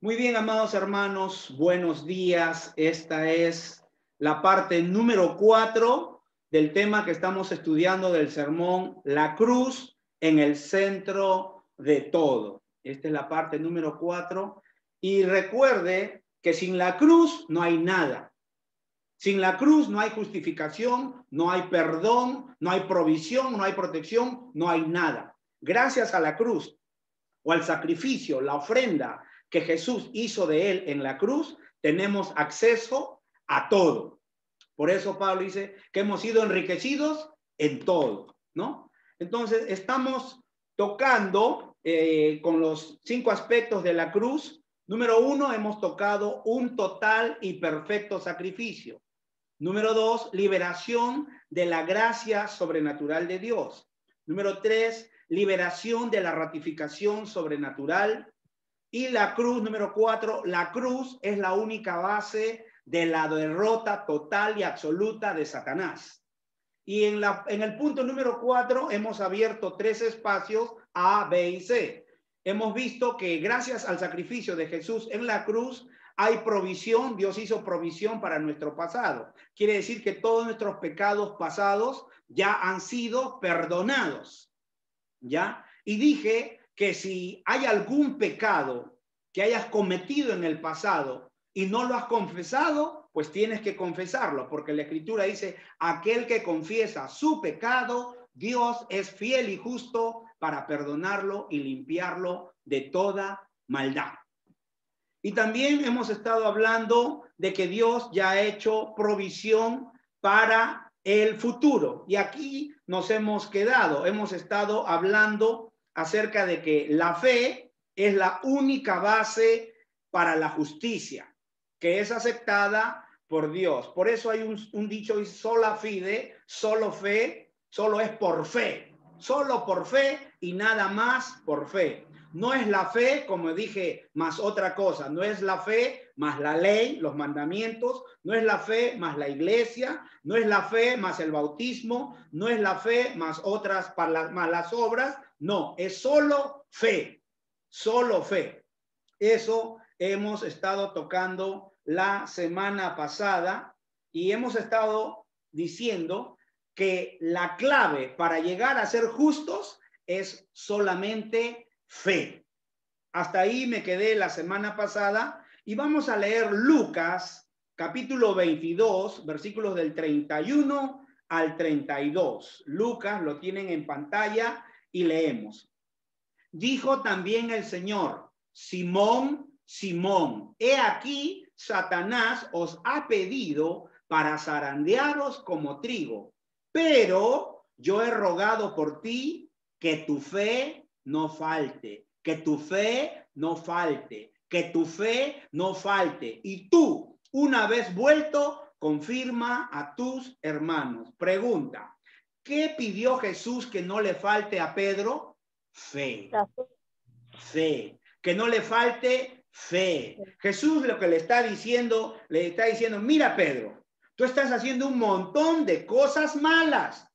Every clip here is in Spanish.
Muy bien, amados hermanos, buenos días. Esta es la parte número 4 del tema que estamos estudiando del sermón, la cruz en el centro de todo. Esta es la parte número 4. Y recuerde que sin la cruz no hay nada. Sin la cruz no hay justificación, no hay perdón, no hay provisión, no hay protección, no hay nada. Gracias a la cruz o al sacrificio, la ofrenda que Jesús hizo de él en la cruz, tenemos acceso a todo. Por eso Pablo dice que hemos sido enriquecidos en todo, ¿no? Entonces, estamos tocando con los 5 aspectos de la cruz. Número 1, hemos tocado un total y perfecto sacrificio. Número 2, liberación de la gracia sobrenatural de Dios. Número 3, liberación de la ratificación sobrenatural. Y la cruz, número 4, la cruz es la única base de la derrota total y absoluta de Satanás. Y en el punto número 4 hemos abierto 3 espacios A, B y C. Hemos visto que gracias al sacrificio de Jesús en la cruz hay provisión. Dios hizo provisión para nuestro pasado. Quiere decir que todos nuestros pecados pasados ya han sido perdonados, ¿ya? Y dije que si hay algún pecado que hayas cometido en el pasado y no lo has confesado, pues tienes que confesarlo, porque la Escritura dice, aquel que confiesa su pecado, Dios es fiel y justo para perdonarlo y limpiarlo de toda maldad. Y también hemos estado hablando de que Dios ya ha hecho provisión para el futuro. Y aquí nos hemos quedado. Hemos estado hablando acerca de que la fe es la única base para la justicia, que es aceptada por Dios. Por eso hay un dicho, sola fide, solo fe, solo es por fe. Solo por fe y nada más por fe. No es la fe, como dije, más otra cosa. No es la fe más la ley, los mandamientos. No es la fe más la iglesia. No es la fe más el bautismo. No es la fe más otras, más las obras. No, es solo fe. Solo fe. Eso hemos estado tocando la semana pasada y hemos estado diciendo que la clave para llegar a ser justos es solamente fe. Hasta ahí me quedé la semana pasada y vamos a leer Lucas capítulo 22, versículos del 31 al 32. Lucas lo tienen en pantalla y leemos. Dijo también el Señor, Simón, Simón, he aquí Satanás os ha pedido para zarandearos como trigo, pero yo he rogado por ti que tu fe no falte, que tu fe no falte, que tu fe no falte. Y tú, una vez vuelto, confirma a tus hermanos. Pregunta, ¿qué pidió Jesús que no le falte a Pedro? Fe. Fe. Que no le falte fe. Jesús lo que le está diciendo, mira Pedro, tú estás haciendo un montón de cosas malas,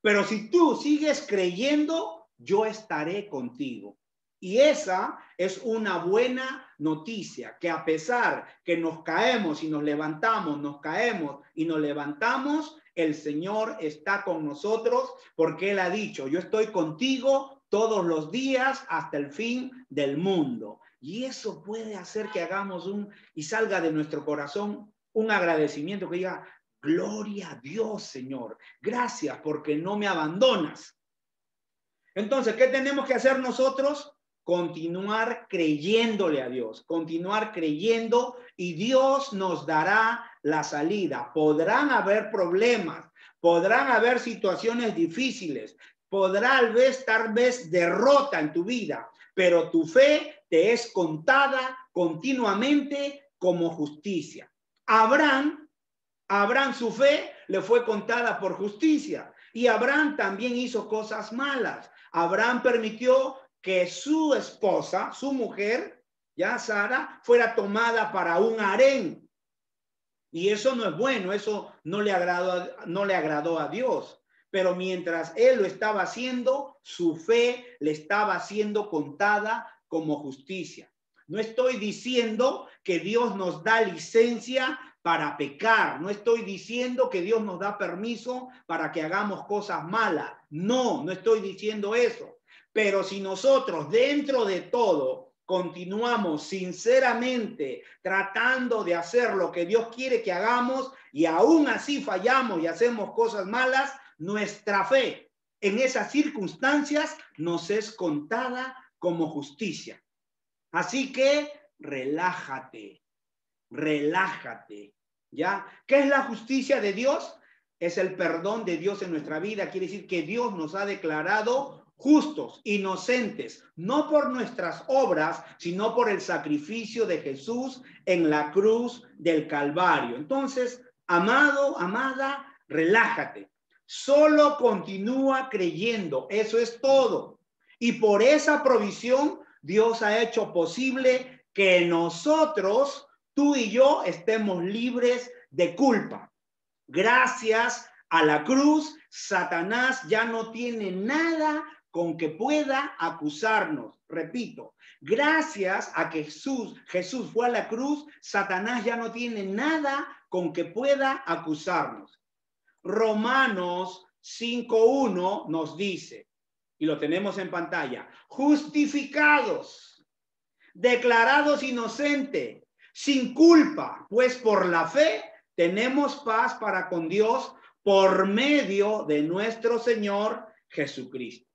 pero si tú sigues creyendo, yo estaré contigo. Y esa es una buena noticia, que a pesar que nos caemos y nos levantamos, nos caemos y nos levantamos, el Señor está con nosotros porque Él ha dicho, yo estoy contigo todos los días hasta el fin del mundo. Y eso puede hacer que hagamos y salga de nuestro corazón un agradecimiento que diga, gloria a Dios, Señor. Gracias porque no me abandonas. Entonces, ¿qué tenemos que hacer nosotros? Continuar creyéndole a Dios, continuar creyendo y Dios nos dará la salida. Podrán haber problemas, podrán haber situaciones difíciles, podrá tal vez derrota en tu vida, pero tu fe te es contada continuamente como justicia. Abraham, su fe le fue contada por justicia y Abraham también hizo cosas malas. Abraham permitió que su esposa, su mujer, ya Sara, fuera tomada para un harén. Y eso no es bueno, eso no le agradó a Dios. Pero mientras él lo estaba haciendo, su fe le estaba siendo contada como justicia. No estoy diciendo que Dios nos da licencia para pecar. No estoy diciendo que Dios nos da permiso para que hagamos cosas malas. No, no estoy diciendo eso. Pero si nosotros dentro de todo continuamos sinceramente tratando de hacer lo que Dios quiere que hagamos y aún así fallamos y hacemos cosas malas, nuestra fe en esas circunstancias nos es contada como justicia. Así que relájate, relájate, ¿ya? ¿Qué es la justicia de Dios? Es el perdón de Dios en nuestra vida. Quiere decir que Dios nos ha declarado justos, inocentes, no por nuestras obras, sino por el sacrificio de Jesús en la cruz del Calvario. Entonces, amado, amada, relájate. Solo continúa creyendo. Eso es todo. Y por esa provisión, Dios ha hecho posible que nosotros, tú y yo, estemos libres de culpa. Gracias a la cruz, Satanás ya no tiene nada con que pueda acusarnos. Repito, gracias a que Jesús fue a la cruz, Satanás ya no tiene nada con que pueda acusarnos. Romanos 5:1 nos dice, y lo tenemos en pantalla, justificados, declarados inocentes, sin culpa, pues por la fe tenemos paz para con Dios por medio de nuestro Señor Jesucristo.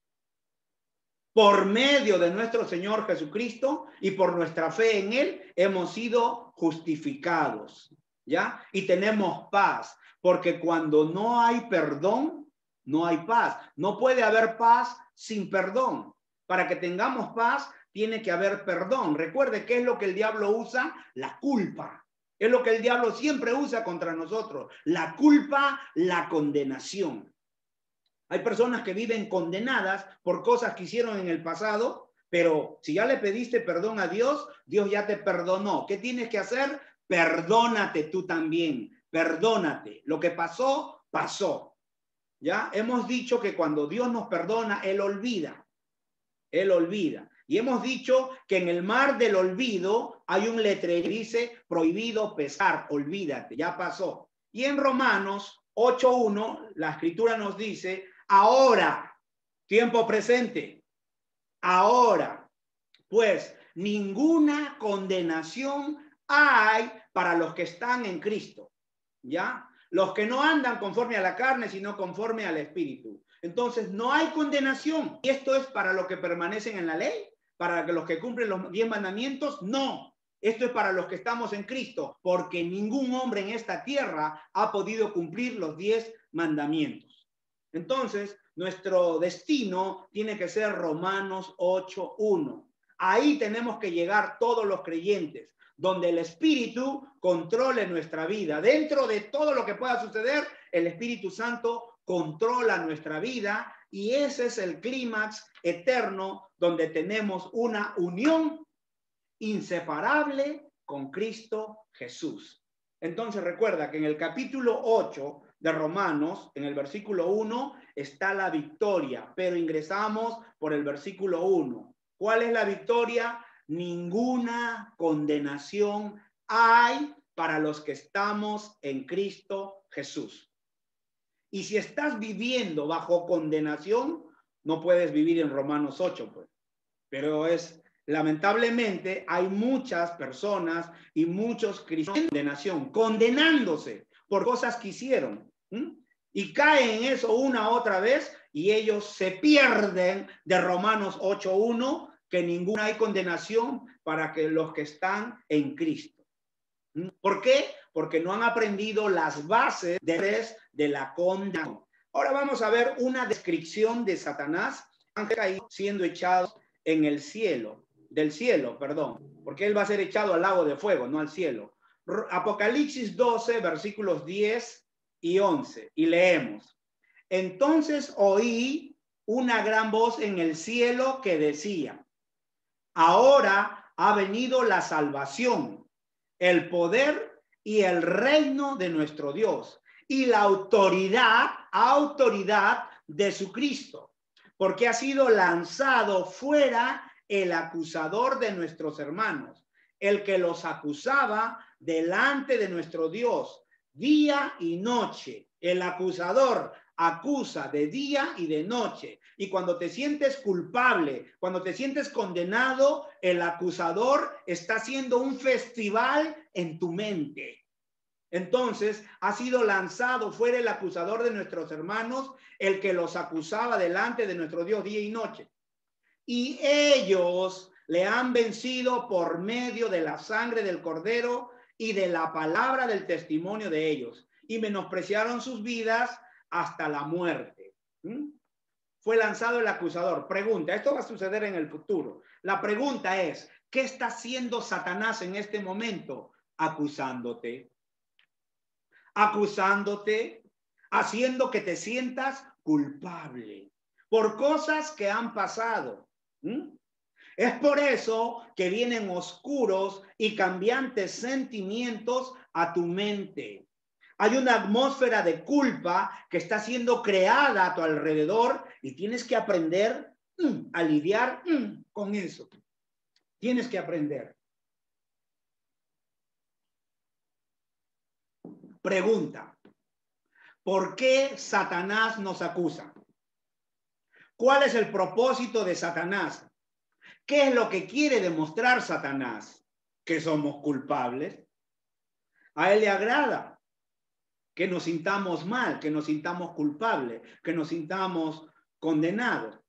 Por medio de nuestro Señor Jesucristo y por nuestra fe en Él hemos sido justificados, ¿ya? Y tenemos paz, porque cuando no hay perdón, no hay paz. No puede haber paz sin perdón. Para que tengamos paz, tiene que haber perdón. Recuerde, ¿qué es lo que el diablo usa? La culpa. Es lo que el diablo siempre usa contra nosotros. La culpa, la condenación. Hay personas que viven condenadas por cosas que hicieron en el pasado, pero si ya le pediste perdón a Dios, Dios ya te perdonó. ¿Qué tienes que hacer? Perdónate tú también. Perdónate. Lo que pasó, pasó. ¿Ya? Hemos dicho que cuando Dios nos perdona, Él olvida. Él olvida. Y hemos dicho que en el mar del olvido hay un letrero que dice prohibido pescar, olvídate, ya pasó. Y en Romanos 8:1 la escritura nos dice, ahora, tiempo presente, ahora, pues ninguna condenación hay para los que están en Cristo, ¿ya? Los que no andan conforme a la carne, sino conforme al Espíritu. Entonces, no hay condenación. ¿Y esto es para los que permanecen en la ley? ¿Para los que cumplen los 10 mandamientos? No. Esto es para los que estamos en Cristo, porque ningún hombre en esta tierra ha podido cumplir los 10 mandamientos. Entonces, nuestro destino tiene que ser Romanos 8:1. Ahí tenemos que llegar todos los creyentes, donde el Espíritu controle nuestra vida. Dentro de todo lo que pueda suceder, el Espíritu Santo controla nuestra vida y ese es el clímax eterno donde tenemos una unión inseparable con Cristo Jesús. Entonces recuerda que en el capítulo 8 de Romanos, en el versículo 1, está la victoria, pero ingresamos por el versículo 1. ¿Cuál es la victoria? Ninguna condenación hay para los que estamos en Cristo Jesús. Y si estás viviendo bajo condenación, no puedes vivir en Romanos 8, pues. Pero lamentablemente, hay muchas personas y muchos cristianos condenándose por cosas que hicieron. Y caen en eso una otra vez y ellos se pierden de Romanos 8:1, que ninguna hay condenación para que los que están en Cristo. ¿Por qué? Porque no han aprendido las bases de la condenación. Ahora vamos a ver una descripción de Satanás siendo echado en el cielo, del cielo, perdón, porque él va a ser echado al lago de fuego, no al cielo. Apocalipsis 12, versículos 10 y 11, y leemos. Entonces oí una gran voz en el cielo que decía, ahora ha venido la salvación, el poder y el reino de nuestro Dios y la autoridad de su Cristo, porque ha sido lanzado fuera el acusador de nuestros hermanos, el que los acusaba delante de nuestro Dios, día y noche. El acusador acusa de día y de noche. Y cuando te sientes culpable, cuando te sientes condenado, el acusador está haciendo un festival en tu mente. Entonces ha sido lanzado fuera el acusador de nuestros hermanos, el que los acusaba delante de nuestro Dios día y noche. Y ellos le han vencido por medio de la sangre del Cordero y de la palabra del testimonio de ellos. Y menospreciaron sus vidas hasta la muerte. Fue lanzado el acusador. Pregunta, esto va a suceder en el futuro. La pregunta es, ¿qué está haciendo Satanás en este momento? Acusándote. Acusándote, haciendo que te sientas culpable por cosas que han pasado. Es por eso que vienen oscuros y cambiantes sentimientos a tu mente. Hay una atmósfera de culpa que está siendo creada a tu alrededor y tienes que aprender a lidiar con eso. Tienes que aprender. Pregunta, ¿por qué Satanás nos acusa? ¿Cuál es el propósito de Satanás? ¿Qué es lo que quiere demostrar Satanás? Que somos culpables. A él le agrada que nos sintamos mal, que nos sintamos culpables, que nos sintamos condenados.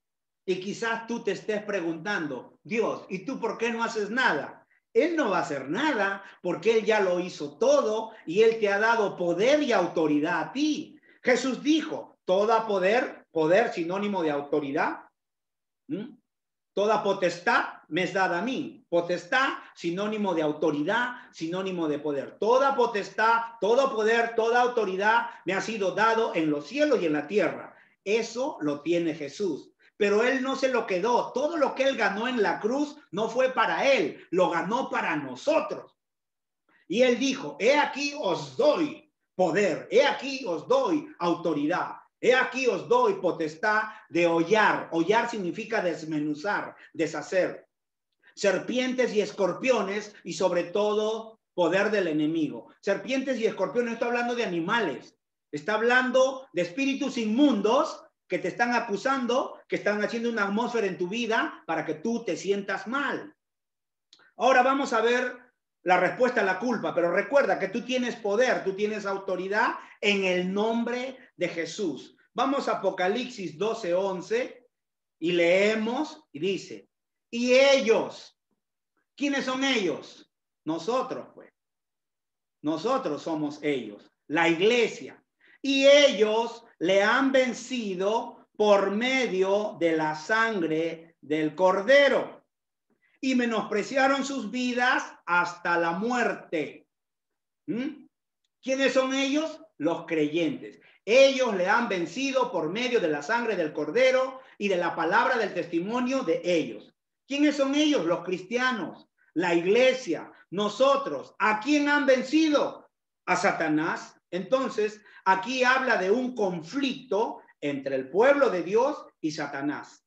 Y quizás tú te estés preguntando, Dios, ¿y tú por qué no haces nada? Él no va a hacer nada porque él ya lo hizo todo y él te ha dado poder y autoridad a ti. Jesús dijo, toda poder sinónimo de autoridad. Toda potestad me es dada a mí. Potestad, sinónimo de autoridad, sinónimo de poder. Toda potestad, todo poder, toda autoridad me ha sido dado en los cielos y en la tierra. Eso lo tiene Jesús. Pero él no se lo quedó. Todo lo que él ganó en la cruz no fue para él, lo ganó para nosotros. Y él dijo, he aquí os doy poder, he aquí os doy autoridad. He aquí os doy potestad de hollar. Hollar significa desmenuzar, deshacer. Serpientes y escorpiones y sobre todo poder del enemigo. Serpientes y escorpiones, no está hablando de animales. Está hablando de espíritus inmundos que te están acusando, que están haciendo una atmósfera en tu vida para que tú te sientas mal. Ahora vamos a ver la respuesta a la culpa, pero recuerda que tú tienes poder, tú tienes autoridad en el nombre de Jesús. Vamos a Apocalipsis 12:11 y leemos y dice, y ellos, ¿quiénes son ellos? Nosotros, pues. Nosotros somos ellos, la iglesia. Y ellos le han vencido por medio de la sangre del Cordero. Y menospreciaron sus vidas hasta la muerte. ¿Quiénes son ellos? Los creyentes. Ellos le han vencido por medio de la sangre del Cordero y de la palabra del testimonio de ellos. ¿Quiénes son ellos? Los cristianos, la iglesia, nosotros. ¿A quién han vencido? A Satanás. Entonces, aquí habla de un conflicto entre el pueblo de Dios y Satanás.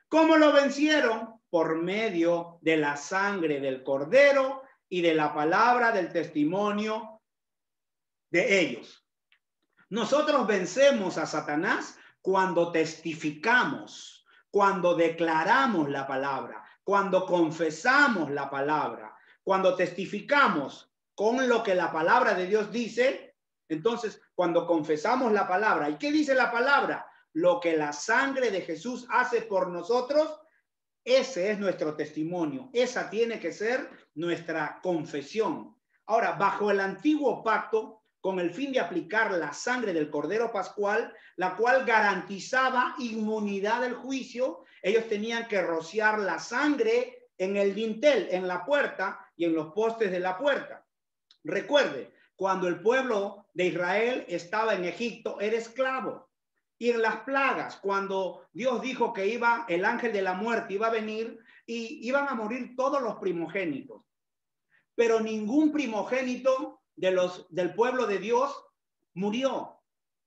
¿Cómo lo vencieron? Por medio de la sangre del Cordero y de la palabra del testimonio de ellos. Nosotros vencemos a Satanás cuando testificamos, cuando declaramos la palabra, cuando confesamos la palabra, cuando testificamos con lo que la palabra de Dios dice. Entonces, cuando confesamos la palabra, ¿y qué dice la palabra? Lo que la sangre de Jesús hace por nosotros, ese es nuestro testimonio. Esa tiene que ser nuestra confesión. Ahora, bajo el antiguo pacto, con el fin de aplicar la sangre del Cordero Pascual, la cual garantizaba inmunidad del juicio, ellos tenían que rociar la sangre en el dintel, en la puerta y en los postes de la puerta. Recuerde, cuando el pueblo de Israel estaba en Egipto, era esclavo. Y en las plagas, cuando Dios dijo que iba, el ángel de la muerte iba a venir y iban a morir todos los primogénitos. Pero ningún primogénito del pueblo de Dios murió.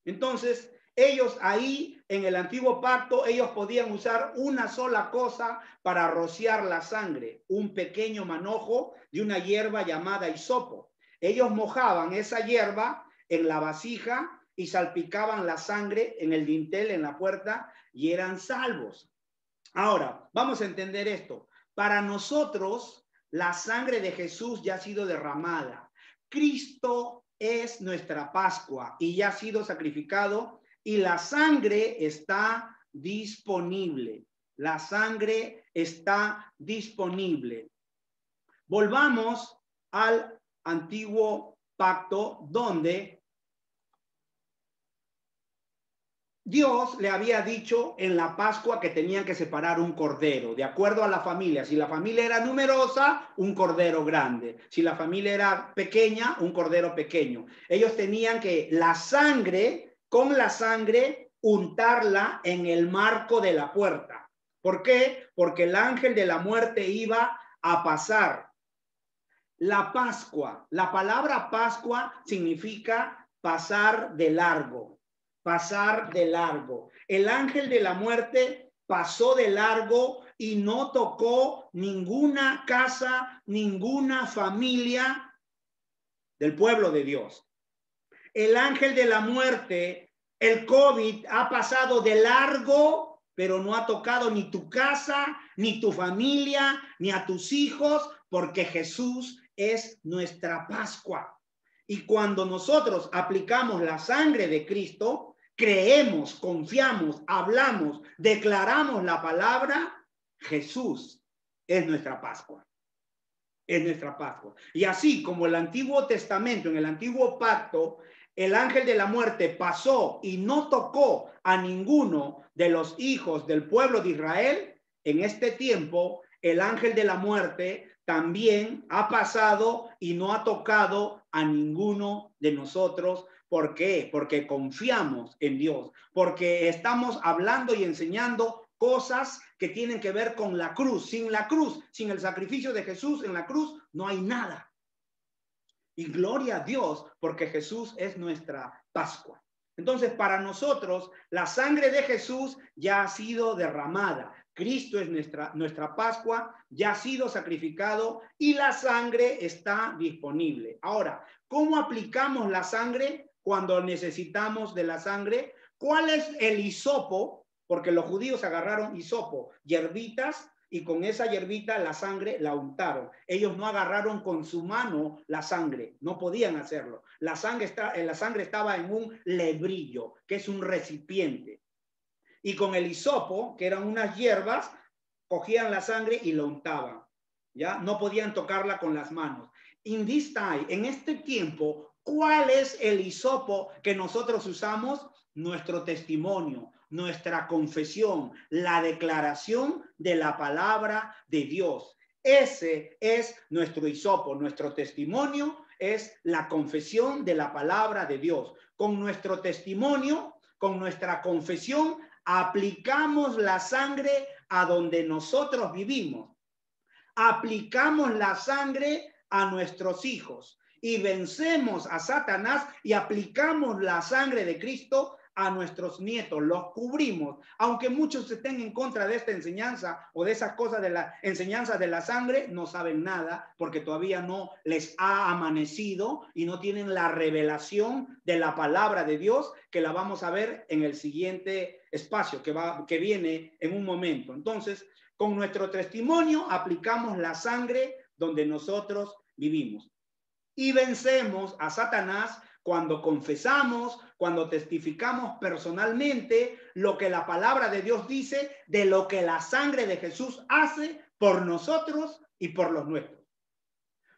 Entonces, ellos ahí en el antiguo pacto ellos podían usar una sola cosa para rociar la sangre, un pequeño manojo de una hierba llamada hisopo. Ellos mojaban esa hierba en la vasija y salpicaban la sangre en el dintel, en la puerta, y eran salvos. Ahora, vamos a entender esto. Para nosotros, la sangre de Jesús ya ha sido derramada. Cristo es nuestra Pascua y ya ha sido sacrificado y la sangre está disponible. La sangre está disponible. Volvamos al antiguo pacto donde Dios le había dicho en la Pascua que tenían que separar un cordero, de acuerdo a la familia. Si la familia era numerosa, un cordero grande. Si la familia era pequeña, un cordero pequeño. Ellos tenían que con la sangre, untarla en el marco de la puerta. ¿Por qué? Porque el ángel de la muerte iba a pasar. La Pascua, la palabra Pascua significa pasar de largo. Pasar de largo. El ángel de la muerte pasó de largo y no tocó ninguna casa, ninguna familia del pueblo de Dios. El ángel de la muerte, el COVID, ha pasado de largo, pero no ha tocado ni tu casa, ni tu familia, ni a tus hijos, porque Jesús es nuestra Pascua. Y cuando nosotros aplicamos la sangre de Cristo, creemos, confiamos, hablamos, declaramos la palabra, Jesús es nuestra Pascua. Es nuestra Pascua. Y así como el Antiguo Testamento, en el Antiguo Pacto, el ángel de la muerte pasó y no tocó a ninguno de los hijos del pueblo de Israel, en este tiempo, el ángel de la muerte también ha pasado y no ha tocado a ninguno de nosotros. ¿Por qué? Porque confiamos en Dios, porque estamos hablando y enseñando cosas que tienen que ver con la cruz. Sin la cruz, sin el sacrificio de Jesús en la cruz, no hay nada. Y gloria a Dios, porque Jesús es nuestra Pascua. Entonces, para nosotros, la sangre de Jesús ya ha sido derramada. Cristo es nuestra Pascua, ya ha sido sacrificado y la sangre está disponible. Ahora, ¿cómo aplicamos la sangre cuando necesitamos de la sangre? ¿Cuál es el hisopo? Porque los judíos agarraron hisopo, hierbitas, y con esa hierbita la sangre la untaron. Ellos no agarraron con su mano la sangre, no podían hacerlo. La sangre estaba en un lebrillo, que es un recipiente. Y con el hisopo, que eran unas hierbas, cogían la sangre y la untaban. ¿Ya? No podían tocarla con las manos. In this time, en este tiempo, ¿cuál es el hisopo que nosotros usamos? Nuestro testimonio, nuestra confesión, la declaración de la palabra de Dios. Ese es nuestro hisopo, nuestro testimonio es la confesión de la palabra de Dios. Con nuestro testimonio, con nuestra confesión, aplicamos la sangre a donde nosotros vivimos. Aplicamos la sangre a nuestros hijos y vencemos a Satanás y aplicamos la sangre de Cristo a nuestros nietos, los cubrimos, aunque muchos estén en contra de esta enseñanza o de esas cosas de la enseñanza de la sangre, no saben nada porque todavía no les ha amanecido y no tienen la revelación de la palabra de Dios, que la vamos a ver en el siguiente espacio que viene en un momento. Entonces, con nuestro testimonio aplicamos la sangre donde nosotros vivimos y vencemos a Satanás cuando confesamos, cuando testificamos personalmente lo que la palabra de Dios dice de lo que la sangre de Jesús hace por nosotros y por los nuestros.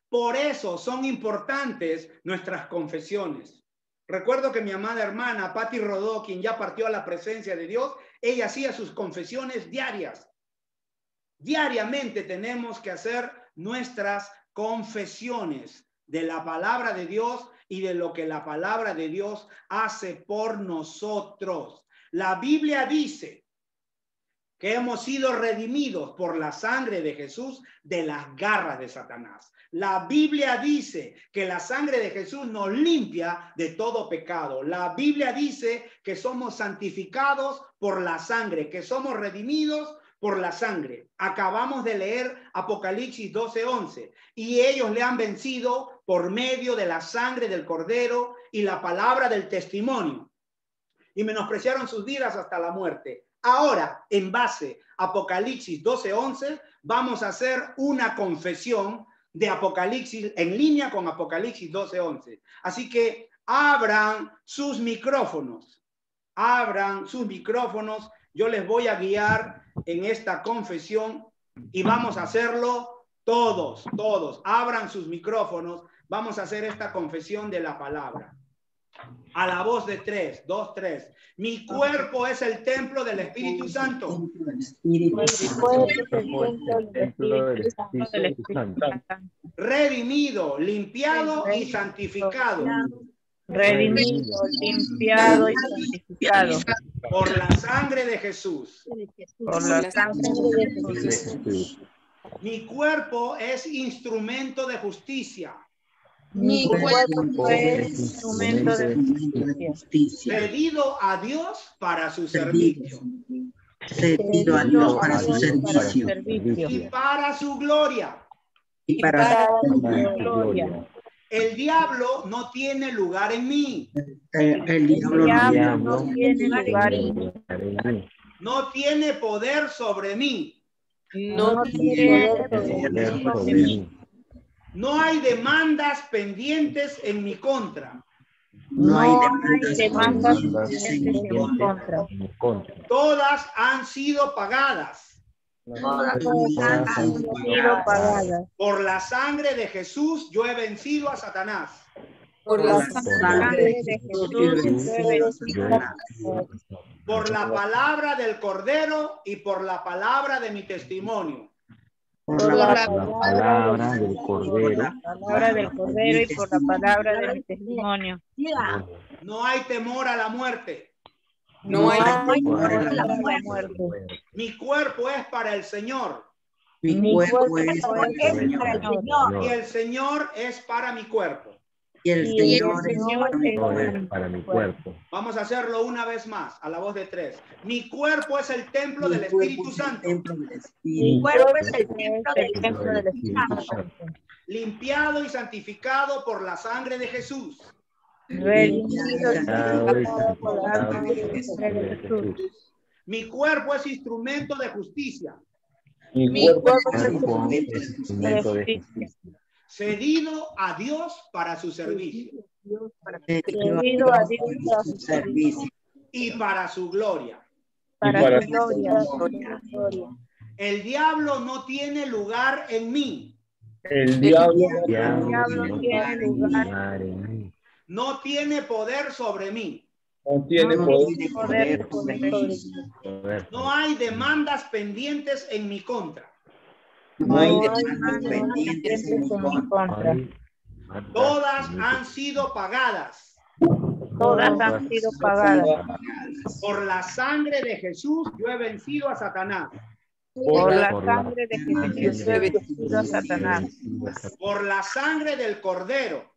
Por eso son importantes nuestras confesiones. Recuerdo que mi amada hermana Patti Rodó, quien ya partió a la presencia de Dios, ella hacía sus confesiones diarias. Diariamente tenemos que hacer nuestras confesiones de la palabra de Dios y de lo que la palabra de Dios hace por nosotros. La Biblia dice que hemos sido redimidos por la sangre de Jesús de las garras de Satanás. La Biblia dice que la sangre de Jesús nos limpia de todo pecado. La Biblia dice que somos santificados por la sangre, que somos redimidos por la sangre. Acabamos de leer Apocalipsis 12:11 y ellos le han vencido por medio de la sangre del Cordero y la palabra del testimonio y menospreciaron sus vidas hasta la muerte. Ahora, en base a Apocalipsis 12:11, vamos a hacer una confesión de Apocalipsis en línea con Apocalipsis 12:11. Así que abran sus micrófonos. Abran sus micrófonos. Yo les voy a guiar en esta confesión y vamos a hacerlo todos. Abran sus micrófonos. Vamos a hacer esta confesión de la palabra. A la voz de 3, 2, 3. Mi cuerpo es el templo del Espíritu Santo. Mi cuerpo es el templo del Espíritu Santo. Redimido, limpiado y santificado. Redimido, limpiado y santificado. Por la sangre de Jesús. Por la sangre de Jesús. Mi cuerpo es instrumento de justicia. Mi cuerpo es instrumento de justicia. Cedido a Dios para su servicio. Cedido a Dios para su servicio. Y para su gloria. Y para su gloria. El diablo no tiene lugar en mí. el diablo no tiene lugar en mí. No tiene poder sobre mí. No tiene poder sobre mí. No hay demandas pendientes en mi contra. No hay demandas pendientes en mi contra. Todas han sido pagadas. Todas han sido pagadas. Por la sangre de Jesús yo he vencido a Satanás. Por la sangre de Jesús yo he vencido a Satanás. Por la palabra del Cordero y por la palabra de mi testimonio. Por la palabra del Cordero y por la palabra de mi testimonio. No hay temor a la muerte. No hay temor a la muerte. Mi cuerpo es para el Señor. Mi cuerpo es para el Señor. Y el Señor es para mi cuerpo. y el Señor es para mi cuerpo. Vamos a hacerlo una vez más, a la voz de 3. Mi cuerpo es el templo del Espíritu Santo. Mi cuerpo es el templo del Espíritu Santo. Limpiado y santificado por la sangre de Jesús. Redimido y santificado por la sangre de Jesús. Mi cuerpo es instrumento de justicia. Mi cuerpo es instrumento de justicia. Cedido a Dios para su servicio. Cedido a Dios para su servicio. Y para su gloria. Para su gloria. El diablo no tiene lugar en mí. El diablo no tiene lugar en mí. No tiene poder sobre mí. no tiene poder sobre mí. No hay demandas pendientes en mi contra. No hay demandas pendientes en mi contra. Todas han sido pagadas. Todas han sido pagadas. Por la sangre de Jesús yo he vencido a Satanás. Por la sangre de Jesús yo he vencido a Satanás. Por la sangre del Cordero.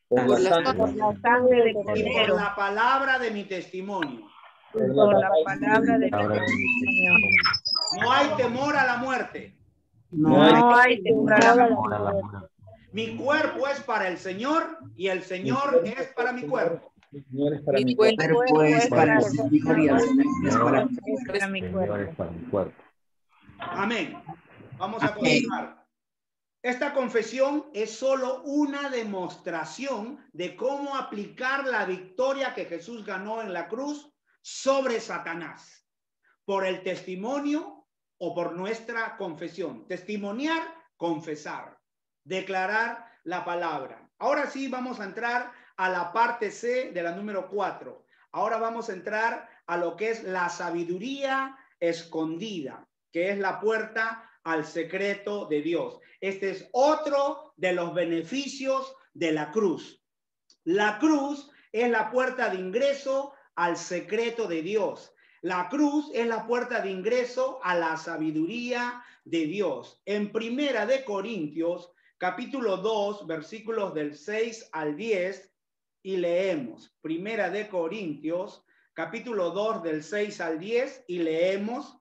Por la sangre del Y por Cordero. la palabra de mi testimonio. Por la palabra de mi testimonio. No hay temor a la muerte. No hay temor a la muerte. Mi cuerpo es para el Señor y el Señor es para mi cuerpo. Mi cuerpo es para el Señor y es para mi cuerpo. Amén. Vamos a continuar. Esta confesión es solo una demostración de cómo aplicar la victoria que Jesús ganó en la cruz sobre Satanás. Por el testimonio o por nuestra confesión. Testimoniar, confesar. Declarar la palabra. Ahora sí vamos a entrar a la parte C de la número 4. Ahora vamos a entrar a lo que es la sabiduría escondida, que es la puerta al secreto de Dios. Este es otro de los beneficios de la cruz. La cruz es la puerta de ingreso al secreto de Dios. La cruz es la puerta de ingreso a la sabiduría de Dios. En Primera de Corintios, capítulo 2, versículos del 6 al 10, y leemos. Primera de Corintios, capítulo 2, del 6 al 10, y leemos.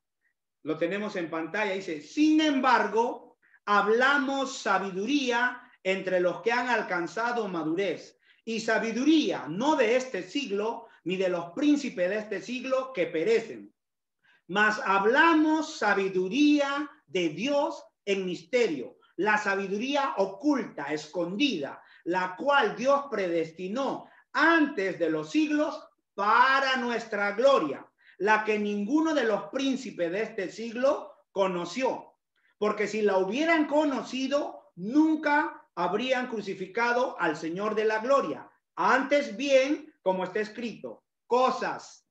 Lo tenemos en pantalla. Dice, sin embargo, hablamos sabiduría entre los que han alcanzado madurez. Y sabiduría no de este siglo, ni de los príncipes de este siglo que perecen. Mas hablamos sabiduría de Dios en misterio, la sabiduría oculta, escondida, la cual Dios predestinó antes de los siglos para nuestra gloria, la que ninguno de los príncipes de este siglo conoció. Porque si la hubieran conocido, nunca habrían crucificado al Señor de la gloria. Antes bien, como está escrito, cosas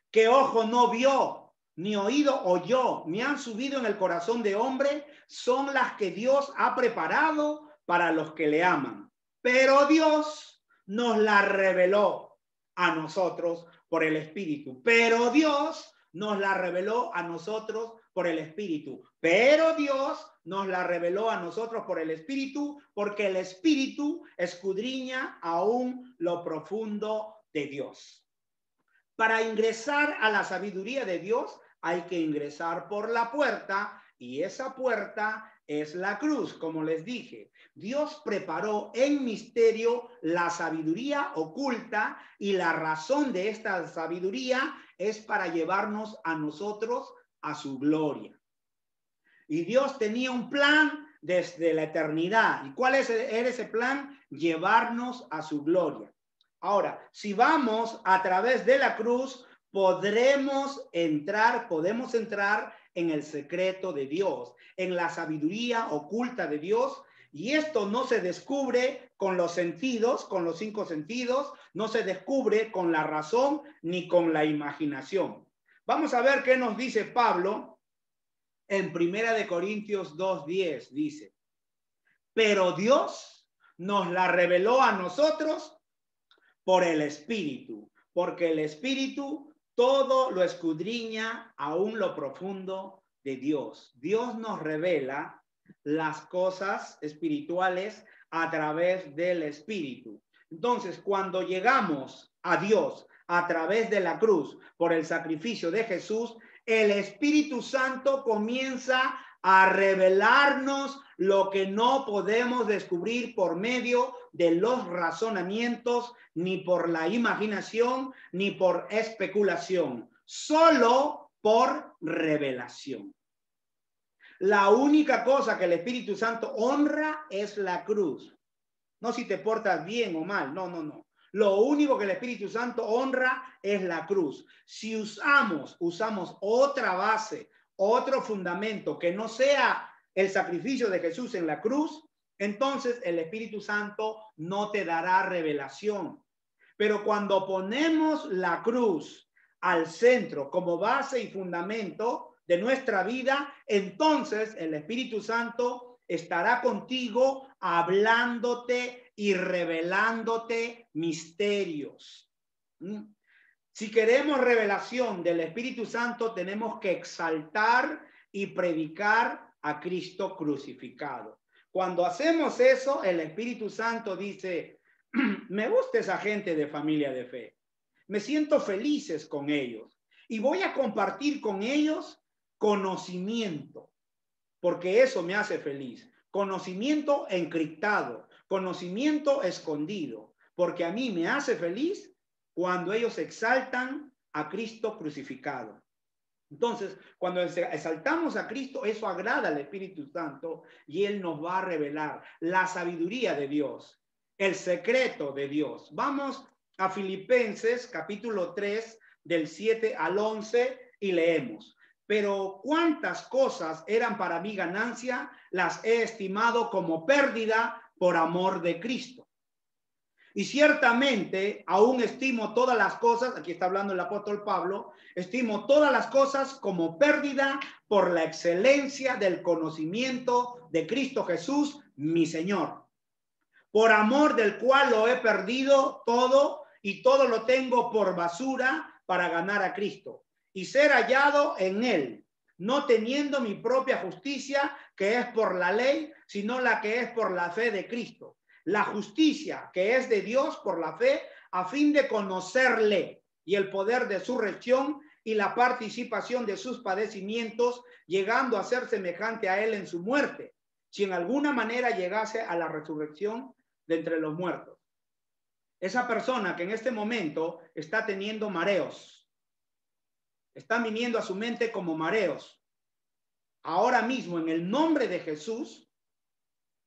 que ojo no vio, ni oído oyó, ni han subido en el corazón de hombre, son las que Dios ha preparado para los que le aman. Pero Dios nos la reveló a nosotros por el Espíritu. Pero Dios nos la reveló a nosotros por el Espíritu. Pero Dios nos la reveló a nosotros por el Espíritu, porque el Espíritu escudriña aún lo profundo de Dios. Para ingresar a la sabiduría de Dios hay que ingresar por la puerta, y esa puerta es la cruz, como les dije. Dios preparó en misterio la sabiduría oculta, y la razón de esta sabiduría es para llevarnos a nosotros a su gloria. Y Dios tenía un plan desde la eternidad. ¿Y cuál era ese plan? Llevarnos a su gloria. Ahora, si vamos a través de la cruz, podemos entrar en el secreto de Dios, en la sabiduría oculta de Dios. Y esto no se descubre con los sentidos, con los 5 sentidos, no se descubre con la razón ni con la imaginación. Vamos a ver qué nos dice Pablo en Primera de Corintios 2:10. Dice, pero Dios nos la reveló a nosotros por el Espíritu, porque el Espíritu todo lo escudriña aún lo profundo de Dios. Dios nos revela las cosas espirituales a través del Espíritu. Entonces, cuando llegamos a Dios a través de la cruz por el sacrificio de Jesús, el Espíritu Santo comienza a revelarnos lo que no podemos descubrir por medio de los razonamientos, ni por la imaginación, ni por especulación, solo por revelación. La única cosa que el Espíritu Santo honra es la cruz. No si te portas bien o mal, no. Lo único que el Espíritu Santo honra es la cruz. Si usamos otra base, otro fundamento que no sea el sacrificio de Jesús en la cruz, entonces el Espíritu Santo no te dará revelación. Pero cuando ponemos la cruz al centro como base y fundamento de nuestra vida, entonces el Espíritu Santo estará contigo hablándote y revelándote misterios. Si queremos revelación del Espíritu Santo, tenemos que exaltar y predicar a Cristo crucificado. Cuando hacemos eso, el Espíritu Santo dice, me gusta esa gente de familia de fe, me siento felices con ellos y voy a compartir con ellos conocimiento, porque eso me hace feliz. Conocimiento encriptado, conocimiento escondido, porque a mí me hace feliz cuando ellos exaltan a Cristo crucificado. Entonces, cuando exaltamos a Cristo, eso agrada al Espíritu Santo y Él nos va a revelar la sabiduría de Dios, el secreto de Dios. Vamos a Filipenses capítulo 3 del 7 al 11 y leemos. Pero cuántas cosas eran para mí ganancia, las he estimado como pérdida por amor de Cristo. Y ciertamente aún estimo todas las cosas, aquí está hablando el apóstol Pablo, estimo todas las cosas como pérdida por la excelencia del conocimiento de Cristo Jesús, mi Señor, por amor del cual lo he perdido todo y todo lo tengo por basura para ganar a Cristo y ser hallado en él, no teniendo mi propia justicia, que es por la ley, sino la que es por la fe de Cristo. La justicia que es de Dios por la fe, a fin de conocerle y el poder de su resurrección y la participación de sus padecimientos, llegando a ser semejante a él en su muerte, si en alguna manera llegase a la resurrección de entre los muertos. Esa persona que en este momento está teniendo mareos, están viniendo a su mente como mareos, ahora mismo en el nombre de Jesús,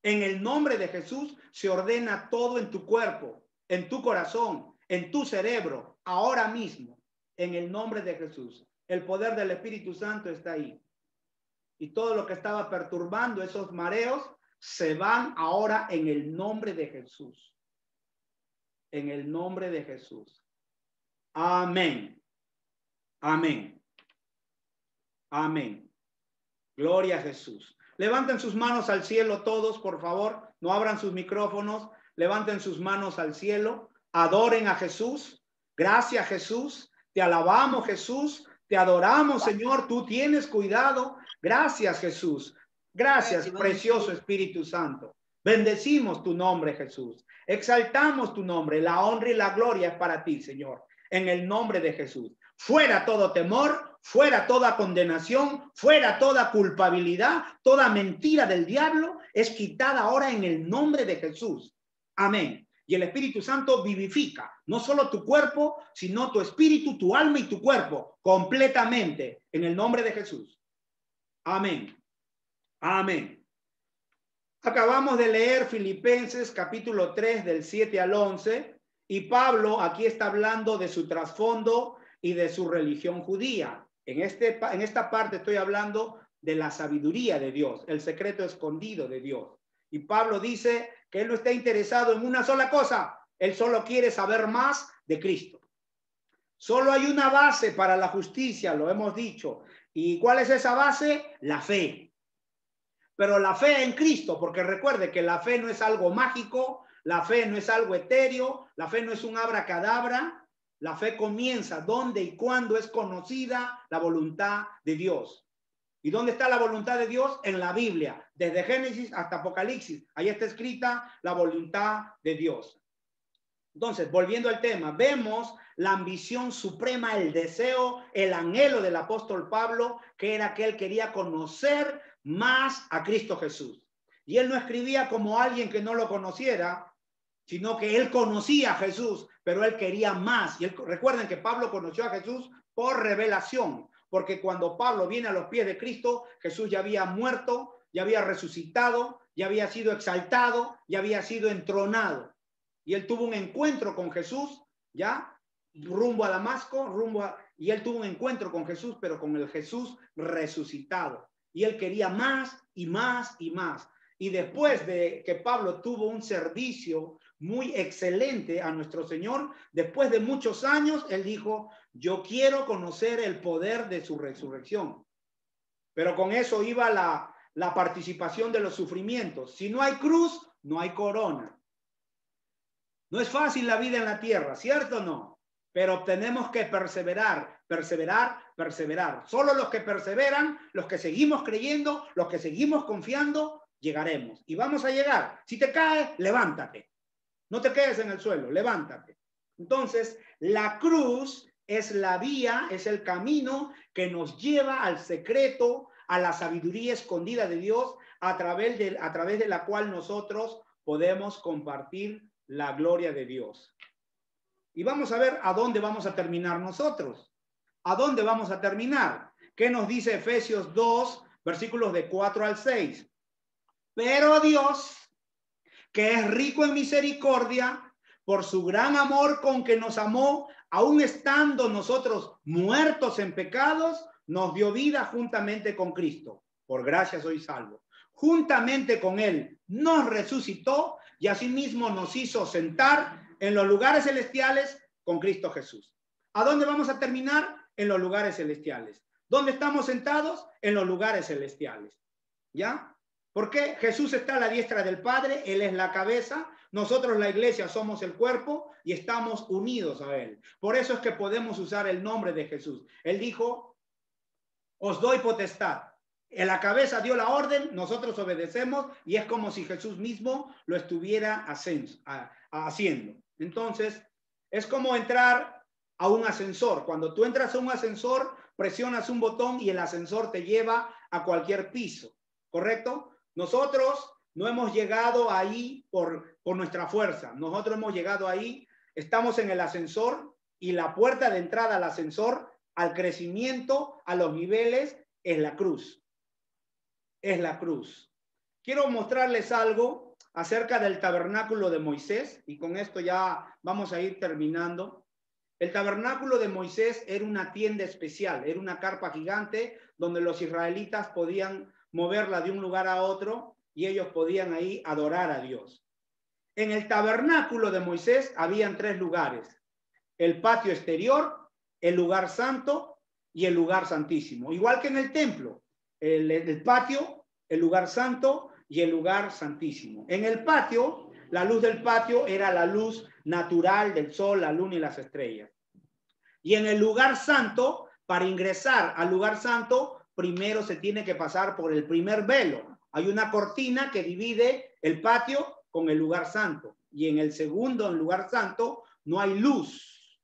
en el nombre de Jesús se ordena todo en tu cuerpo, en tu corazón, en tu cerebro, ahora mismo, en el nombre de Jesús. El poder del Espíritu Santo está ahí. Y todo lo que estaba perturbando esos mareos se van ahora en el nombre de Jesús. En el nombre de Jesús. Amén. Amén. Amén. Gloria a Jesús. Levanten sus manos al cielo todos, por favor. No abran sus micrófonos. Levanten sus manos al cielo. Adoren a Jesús. Gracias, Jesús. Te alabamos, Jesús. Te adoramos, Señor. Tú tienes cuidado. Gracias, Jesús. Gracias, precioso Espíritu Santo. Bendecimos tu nombre, Jesús. Exaltamos tu nombre. La honra y la gloria es para ti, Señor. En el nombre de Jesús. Fuera todo temor, fuera toda condenación, fuera toda culpabilidad, toda mentira del diablo es quitada ahora en el nombre de Jesús. Amén. Y el Espíritu Santo vivifica no solo tu cuerpo, sino tu espíritu, tu alma y tu cuerpo completamente en el nombre de Jesús. Amén. Amén. Acabamos de leer Filipenses capítulo 3 del 7 al 11 y Pablo aquí está hablando de su trasfondo y de su religión judía. En esta parte estoy hablando de la sabiduría de Dios, el secreto escondido de Dios. Y Pablo dice que él no está interesado en una sola cosa, él solo quiere saber más de Cristo. Solo hay una base para la justicia, lo hemos dicho. ¿Y cuál es esa base? La fe. Pero la fe en Cristo, porque recuerde que la fe no es algo mágico, la fe no es algo etéreo, la fe no es un abracadabra. La fe comienza donde y cuando es conocida la voluntad de Dios. ¿Y dónde está la voluntad de Dios? En la Biblia, desde Génesis hasta Apocalipsis. Ahí está escrita la voluntad de Dios. Entonces, volviendo al tema, vemos la ambición suprema, el deseo, el anhelo del apóstol Pablo, que era que él quería conocer más a Cristo Jesús. Y él no escribía como alguien que no lo conociera, sino que él conocía a Jesús, pero él quería más. Y recuerden que Pablo conoció a Jesús por revelación, porque cuando Pablo viene a los pies de Cristo, Jesús ya había muerto, ya había resucitado, ya había sido exaltado, ya había sido entronado. Y él tuvo un encuentro con Jesús, ya, rumbo a Damasco, y él tuvo un encuentro con Jesús, pero con el Jesús resucitado. Y él quería más y más y más. Y después de que Pablo tuvo un servicio muy excelente a nuestro Señor, después de muchos años, él dijo, yo quiero conocer el poder de su resurrección. Pero con eso iba la participación de los sufrimientos. Si no hay cruz, no hay corona. No es fácil la vida en la tierra, ¿cierto o no? Pero tenemos que perseverar, perseverar, perseverar. Solo los que perseveran, los que seguimos creyendo, los que seguimos confiando, llegaremos. Y vamos a llegar. Si te caes, levántate. No te quedes en el suelo, levántate. Entonces, la cruz es la vía, es el camino que nos lleva al secreto, a la sabiduría escondida de Dios, a través de la cual nosotros podemos compartir la gloria de Dios. Y vamos a ver a dónde vamos a terminar nosotros. ¿A dónde vamos a terminar? ¿Qué nos dice Efesios 2, versículos de 4 al 6? Pero Dios, que es rico en misericordia, por su gran amor con que nos amó, aun estando nosotros muertos en pecados, nos dio vida juntamente con Cristo. Por gracia soy salvo. Juntamente con él nos resucitó y asimismo nos hizo sentar en los lugares celestiales con Cristo Jesús. ¿A dónde vamos a terminar? En los lugares celestiales. ¿Dónde estamos sentados? En los lugares celestiales. ¿Ya? ¿Por qué? Jesús está a la diestra del Padre, Él es la cabeza, nosotros la iglesia somos el cuerpo y estamos unidos a Él. Por eso es que podemos usar el nombre de Jesús. Él dijo, os doy potestad. En la cabeza dio la orden, nosotros obedecemos y es como si Jesús mismo lo estuviera haciendo. Entonces, es como entrar a un ascensor. Cuando tú entras a un ascensor, presionas un botón y el ascensor te lleva a cualquier piso, ¿correcto? Nosotros no hemos llegado ahí por nuestra fuerza. Nosotros hemos llegado ahí, estamos en el ascensor y la puerta de entrada al ascensor, al crecimiento, a los niveles, es la cruz. Es la cruz. Quiero mostrarles algo acerca del tabernáculo de Moisés y con esto ya vamos a ir terminando. El tabernáculo de Moisés era una tienda especial, era una carpa gigante donde los israelitas podían moverla de un lugar a otro y ellos podían ahí adorar a Dios. En el tabernáculo de Moisés habían 3 lugares: el patio exterior, el lugar santo y el lugar santísimo. Igual que en el templo, el patio, el lugar santo y el lugar santísimo. En el patio, la luz del patio era la luz natural del sol, la luna y las estrellas. Y en el lugar santo, para ingresar al lugar santo, primero se tiene que pasar por el primer velo. Hay una cortina que divide el patio con el lugar santo. Y en el segundo, en el lugar santo, no hay luz.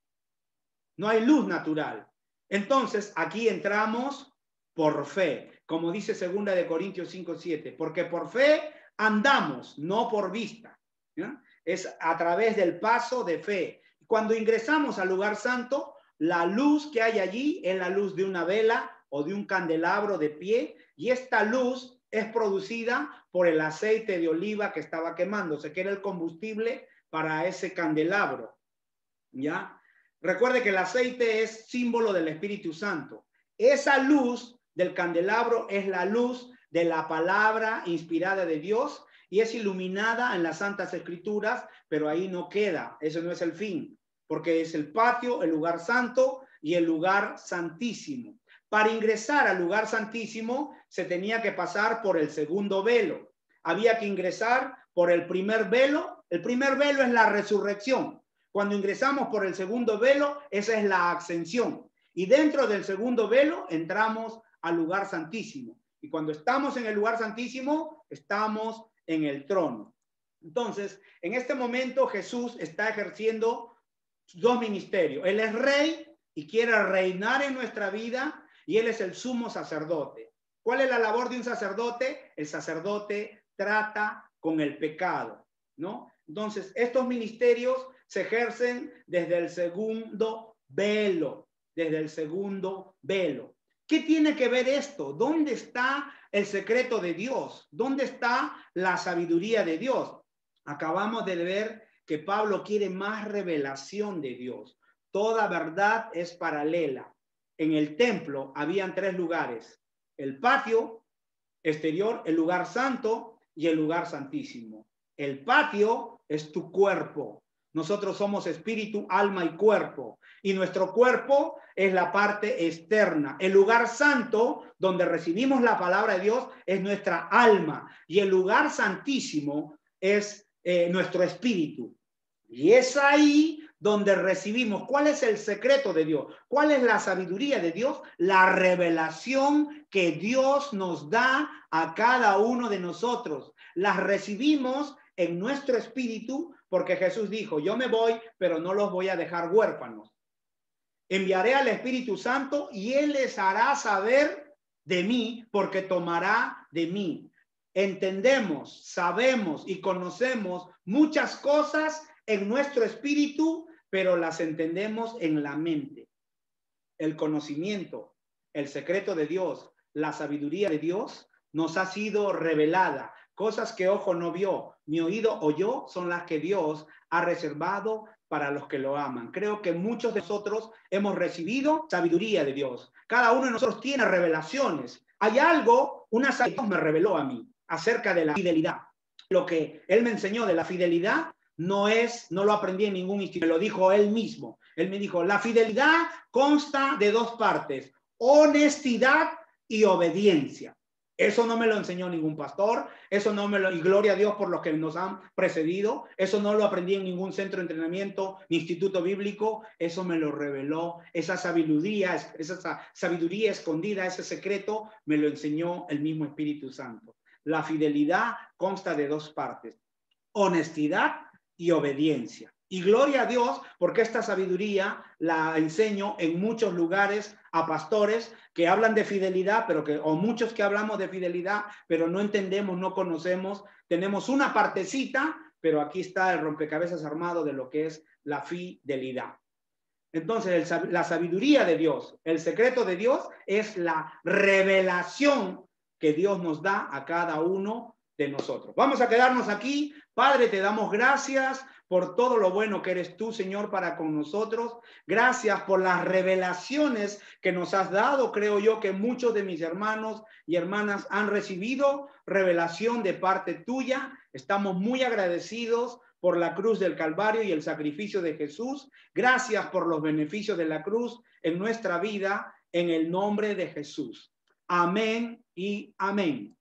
No hay luz natural. Entonces, aquí entramos por fe. Como dice 2 de Corintios 5:7. Porque por fe andamos, no por vista. ¿Ya? Es a través del paso de fe. Cuando ingresamos al lugar santo, la luz que hay allí es la luz de una vela o de un candelabro de pie, y esta luz es producida por el aceite de oliva que estaba quemándose, que era el combustible para ese candelabro. ¿Ya? Recuerde que el aceite es símbolo del Espíritu Santo. Esa luz del candelabro es la luz de la palabra inspirada de Dios y es iluminada en las Santas Escrituras, pero ahí no queda. Eso no es el fin, porque es el patio, el lugar santo y el lugar santísimo. Para ingresar al lugar santísimo se tenía que pasar por el segundo velo. Había que ingresar por el primer velo. El primer velo es la resurrección. Cuando ingresamos por el segundo velo, esa es la ascensión. Y dentro del segundo velo entramos al lugar santísimo. Y cuando estamos en el lugar santísimo, estamos en el trono. Entonces, en este momento Jesús está ejerciendo 2 ministerios. Él es rey y quiere reinar en nuestra vida, y él es el sumo sacerdote. ¿Cuál es la labor de un sacerdote? El sacerdote trata con el pecado, ¿no? Entonces, estos ministerios se ejercen desde el segundo velo, desde el segundo velo. ¿Qué tiene que ver esto? ¿Dónde está el secreto de Dios? ¿Dónde está la sabiduría de Dios? Acabamos de ver que Pablo quiere más revelación de Dios. Toda verdad es paralela. En el templo habían 3 lugares: el patio exterior, el lugar santo y el lugar santísimo. El patio es tu cuerpo. Nosotros somos espíritu, alma y cuerpo. Y nuestro cuerpo es la parte externa. El lugar santo, donde recibimos la palabra de Dios, es nuestra alma. Y el lugar santísimo es nuestro espíritu. Y es ahí donde recibimos. ¿Cuál es el secreto de Dios? ¿Cuál es la sabiduría de Dios? La revelación que Dios nos da a cada uno de nosotros. Las recibimos en nuestro espíritu, porque Jesús dijo: yo me voy, pero no los voy a dejar huérfanos. Enviaré al Espíritu Santo y Él les hará saber de mí, porque tomará de mí. Entendemos, sabemos y conocemos muchas cosas en nuestro espíritu, pero las entendemos en la mente. El conocimiento, el secreto de Dios, la sabiduría de Dios nos ha sido revelada. Cosas que ojo no vio, ni oído oyó, son las que Dios ha reservado para los que lo aman. Creo que muchos de nosotros hemos recibido sabiduría de Dios. Cada uno de nosotros tiene revelaciones. Hay algo, una sabiduría me reveló a mí acerca de la fidelidad. Lo que Él me enseñó de la fidelidad no lo aprendí en ningún instituto, me lo dijo Él mismo. Él me dijo: la fidelidad consta de 2 partes: honestidad y obediencia. Eso no me lo enseñó ningún pastor, eso no me lo, y gloria a Dios por los que nos han precedido, eso no lo aprendí en ningún centro de entrenamiento ni instituto bíblico, eso me lo reveló, esa sabiduría escondida, ese secreto, me lo enseñó el mismo Espíritu Santo. La fidelidad consta de dos partes, honestidad y obediencia. Y gloria a Dios porque esta sabiduría la enseño en muchos lugares a pastores que hablan de fidelidad, o muchos que hablamos de fidelidad, pero no entendemos, no conocemos. Tenemos una partecita, pero aquí está el rompecabezas armado de lo que es la fidelidad. Entonces, la sabiduría de Dios, el secreto de Dios es la revelación que Dios nos da a cada uno de nosotros. Vamos a quedarnos aquí. Padre, te damos gracias por todo lo bueno que eres tú, Señor, para con nosotros. Gracias por las revelaciones que nos has dado. Creo yo que muchos de mis hermanos y hermanas han recibido revelación de parte tuya. Estamos muy agradecidos por la cruz del Calvario y el sacrificio de Jesús. Gracias por los beneficios de la cruz en nuestra vida, en el nombre de Jesús. Amén y amén.